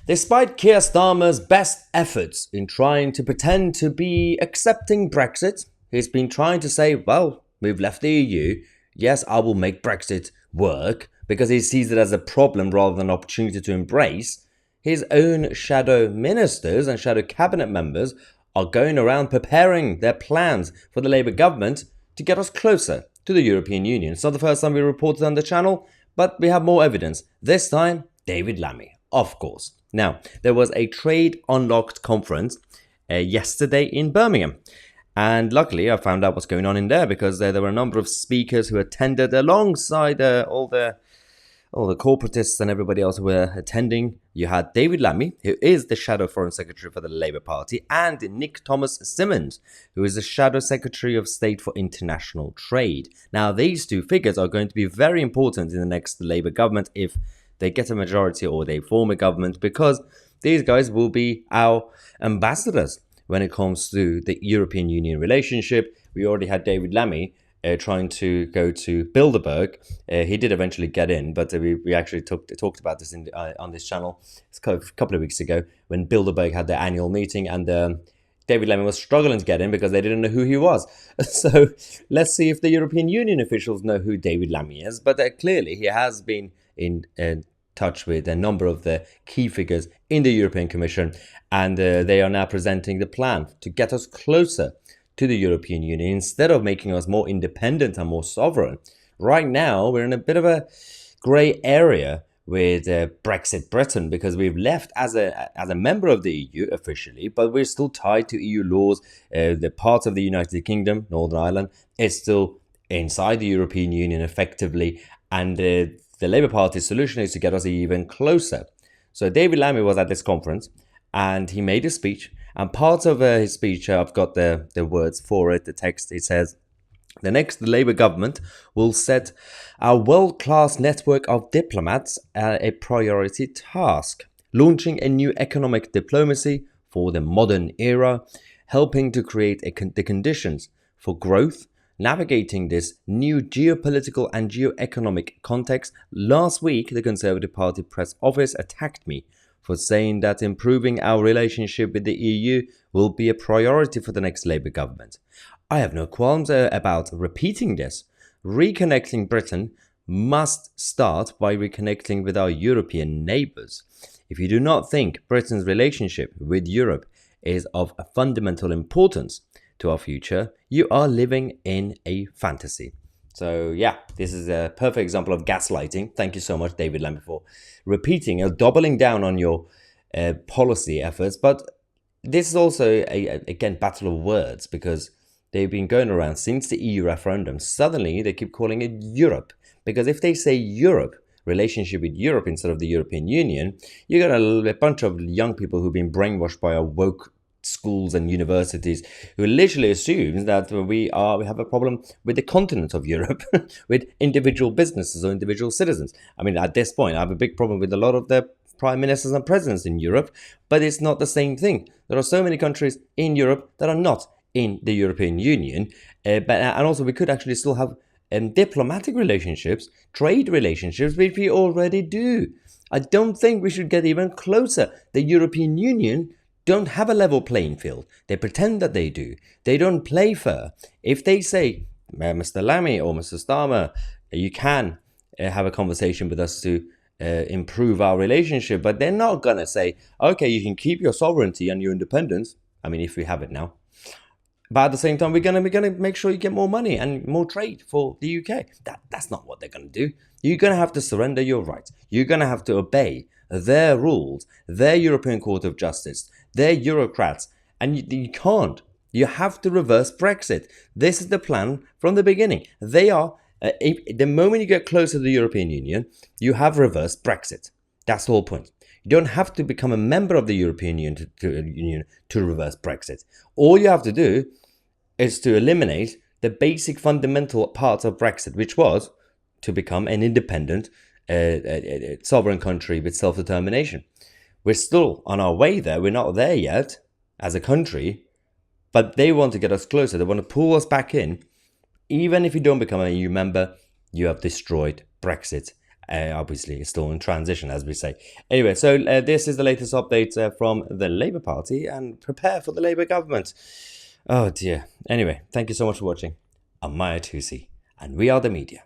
Despite Keir Starmer's best efforts in trying to pretend to be accepting Brexit, he's been trying to say, well, we've left the EU. Yes, I will make Brexit work because he sees it as a problem rather than an opportunity to embrace. His own shadow ministers and shadow cabinet members are going around preparing their plans for the Labour government to get us closer to the European Union. It's not the first time we reported on the channel, but we have more evidence. This time, David Lammy, of course. Now, there was a Trade Unlocked conference yesterday in Birmingham. And luckily, I found out what's going on in there because there were a number of speakers who attended alongside all the corporatists and everybody else who were attending. You had David Lammy, who is the Shadow Foreign Secretary for the Labour Party, and Nick Thomas Symonds, who is the Shadow Secretary of State for International Trade. Now, these two figures are going to be very important in the next Labour government if they get a majority or they form a government, because these guys will be our ambassadors when it comes to the European Union relationship. We already had David Lammy trying to go to Bilderberg. He did eventually get in, but we actually talked about this on this channel a couple of weeks ago when Bilderberg had their annual meeting, and David Lammy was struggling to get in because they didn't know who he was. So let's see if the European Union officials know who David Lammy is. But clearly he has been in touch with a number of the key figures in the European Commission, and they are now presenting the plan to get us closer to the European Union instead of making us more independent and more sovereign. Right now, we're in a bit of a grey area with Brexit Britain because we've left as a member of the EU officially, but we're still tied to EU laws. The part of the United Kingdom, Northern Ireland, is still inside the European Union effectively, and the Labour Party's solution is to get us even closer. So David Lammy was at this conference and he made a speech, and part of his speech, I've got the words for it, the text. It says, "The next Labour government will set our world-class network of diplomats a priority task, launching a new economic diplomacy for the modern era, helping to create the conditions for growth, navigating this new geopolitical and geoeconomic context." Last week, the Conservative Party press office attacked me for saying that improving our relationship with the EU will be a priority for the next Labour government. I have no qualms about repeating this. Reconnecting Britain must start by reconnecting with our European neighbours. If you do not think Britain's relationship with Europe is of a fundamental importance to our future, you are living in a fantasy. So yeah, this is a perfect example of gaslighting. Thank you so much, David Lammy, for repeating or doubling down on your policy efforts. But this is also, again, battle of words, because they've been going around since the EU referendum. Suddenly, they keep calling it Europe. Because if they say Europe, relationship with Europe instead of the European Union, you got a bunch of young people who've been brainwashed by our woke schools and universities who literally assumes that we have a problem with the continent of Europe with individual businesses or individual citizens. I mean, at this point, I have a big problem with a lot of the prime ministers and presidents in Europe, but it's not the same thing. There are so many countries in Europe that are not in the European Union, and also we could actually still have diplomatic relationships, trade relationships, which we already do. I don't think we should get even closer. The European Union don't have a level playing field. They pretend that they do. They don't play fair. If they say, Mr. Lammy or Mr. Starmer, you can have a conversation with us to improve our relationship, but they're not going to say, okay, you can keep your sovereignty and your independence. I mean, if we have it now. But at the same time, we're going to make sure you get more money and more trade for the UK. That's not what they're going to do. You're going to have to surrender your rights. You're going to have to obey their rules, their European Court of Justice, their Eurocrats, and you can't. You have to reverse Brexit. This is the plan from the beginning. They are, the moment you get closer to the European Union, you have reversed Brexit. That's the whole point. You don't have to become a member of the European Union to reverse Brexit. All you have to do is to eliminate the basic fundamental part of Brexit, which was to become an independent sovereign country with self-determination. We're still on our way there. We're not there yet as a country, but they want to get us closer. They want to pull us back in. Even if you don't become an EU member, you have destroyed Brexit. Obviously, it's still in transition, as we say. Anyway, so this is the latest update from the Labour Party, and prepare for the Labour government. Oh dear. Anyway, thank you so much for watching. I'm Maya Tusi, and we are the media.